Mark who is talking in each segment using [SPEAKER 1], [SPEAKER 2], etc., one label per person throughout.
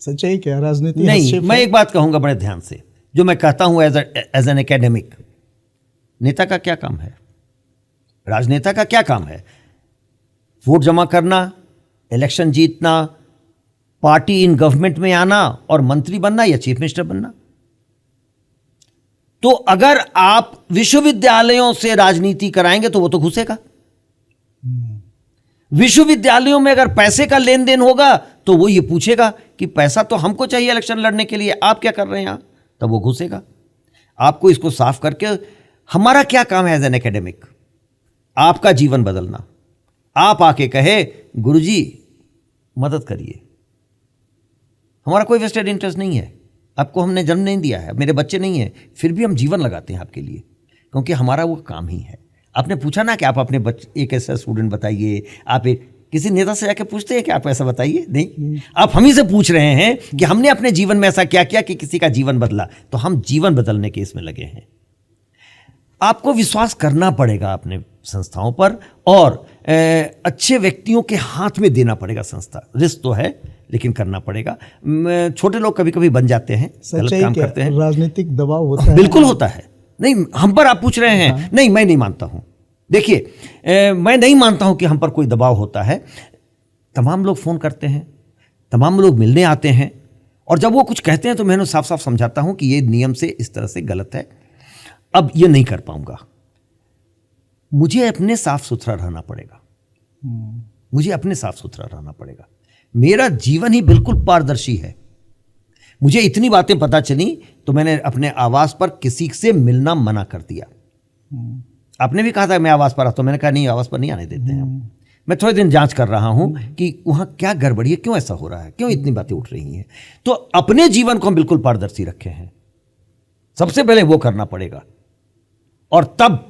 [SPEAKER 1] सच्चाई क्या राजनीति
[SPEAKER 2] नहीं, मैं एक बात कहूंगा बड़े ध्यान से, जो मैं कहता हूं एज एन एकेडमिक, नेता का क्या काम है, राजनेता का क्या काम है? वोट जमा करना, इलेक्शन जीतना, पार्टी इन गवर्नमेंट में आना और मंत्री बनना या चीफ मिनिस्टर बनना। तो अगर आप विश्वविद्यालयों से राजनीति कराएंगे तो वो तो घुसेगा। विश्वविद्यालयों में अगर पैसे का लेन देन होगा तो वो ये पूछेगा कि पैसा तो हमको चाहिए इलेक्शन लड़ने के लिए, आप क्या कर रहे हैं यहां, तब वो घुसेगा। आपको इसको साफ करके, हमारा क्या काम है एज एन एकेडमिक? आपका जीवन बदलना। आप आके कहे गुरुजी मदद करिए, हमारा कोई वेस्टेड इंटरेस्ट नहीं है, आपको हमने जन्म नहीं दिया है, मेरे बच्चे नहीं है, फिर भी हम जीवन लगाते हैं आपके लिए, क्योंकि हमारा वो काम ही है। आपने पूछा ना कि आप अपने बच्चे, एक ऐसा स्टूडेंट बताइए, आप एक किसी नेता से जाके पूछते हैं कि आप ऐसा बताइए? नहीं, आप हम ही से पूछ रहे हैं कि हमने अपने जीवन में ऐसा क्या किया कि किसी का जीवन बदला। तो हम जीवन बदलने के इसमें लगे हैं। आपको विश्वास करना पड़ेगा अपने संस्थाओं पर, और अच्छे व्यक्तियों के हाथ में देना पड़ेगा संस्था। रिस्क तो है लेकिन करना पड़ेगा। छोटे लोग कभी कभी बन जाते हैं, गलत काम करते हैं,
[SPEAKER 1] राजनीतिक दबाव होता है।
[SPEAKER 2] बिल्कुल होता है। नहीं, हम पर आप पूछ रहे हैं। हाँ। नहीं, मैं नहीं मानता हूं। देखिए, मैं नहीं मानता हूं कि हम पर कोई दबाव होता है। तमाम लोग फोन करते हैं, तमाम लोग मिलने आते हैं, और जब वो कुछ कहते हैं तो मैं उन्हें साफ साफ समझाता हूं कि ये नियम से इस तरह से गलत है, अब ये नहीं कर पाऊंगा। मुझे अपने साफ सुथरा रहना पड़ेगा, मुझे अपने साफ सुथरा रहना पड़ेगा। मेरा जीवन ही बिल्कुल पारदर्शी है। मुझे इतनी बातें पता चली तो मैंने अपने आवास पर किसी से मिलना मना कर दिया। आपने भी कहा था मैं आवास पर आता हूं, मैंने कहा नहीं, आवास पर नहीं आने देते हैं। मैं थोड़े दिन जांच कर रहा हूं कि वहां क्या गड़बड़ी है, क्यों ऐसा हो रहा है, क्यों इतनी बातें उठ रही हैं। तो अपने जीवन को हम बिल्कुल पारदर्शी रखे हैं, सबसे पहले वो करना पड़ेगा, और तब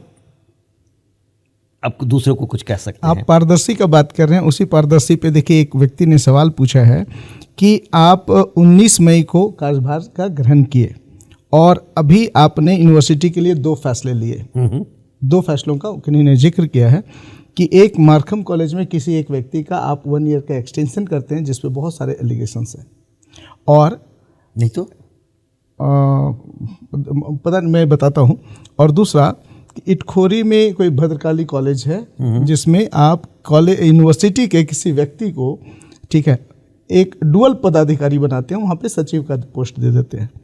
[SPEAKER 2] आप दूसरे को कुछ कह सकते हैं।
[SPEAKER 1] आप पारदर्शी का बात कर रहे हैं, उसी पारदर्शी पे देखिए, एक व्यक्ति ने सवाल पूछा है कि आप 19 मई को कार्यभार का ग्रहण किए और अभी आपने यूनिवर्सिटी के लिए 2 फैसले लिए। 2 फैसलों का किन्हीं ने जिक्र किया है कि एक मार्कम कॉलेज में किसी एक व्यक्ति का आप 1 ईयर का एक्सटेंशन करते हैं जिसपे बहुत सारे एलिगेशंस हैं, और
[SPEAKER 2] नहीं तो
[SPEAKER 1] पता नहीं, मैं बताता हूँ। और दूसरा, इटखोरी में कोई भद्रकाली कॉलेज है जिसमें आप कॉलेज यूनिवर्सिटी के किसी व्यक्ति को, ठीक है, एक डुअल पदाधिकारी बनाते हैं, वहाँ पे सचिव का पोस्ट दे देते हैं।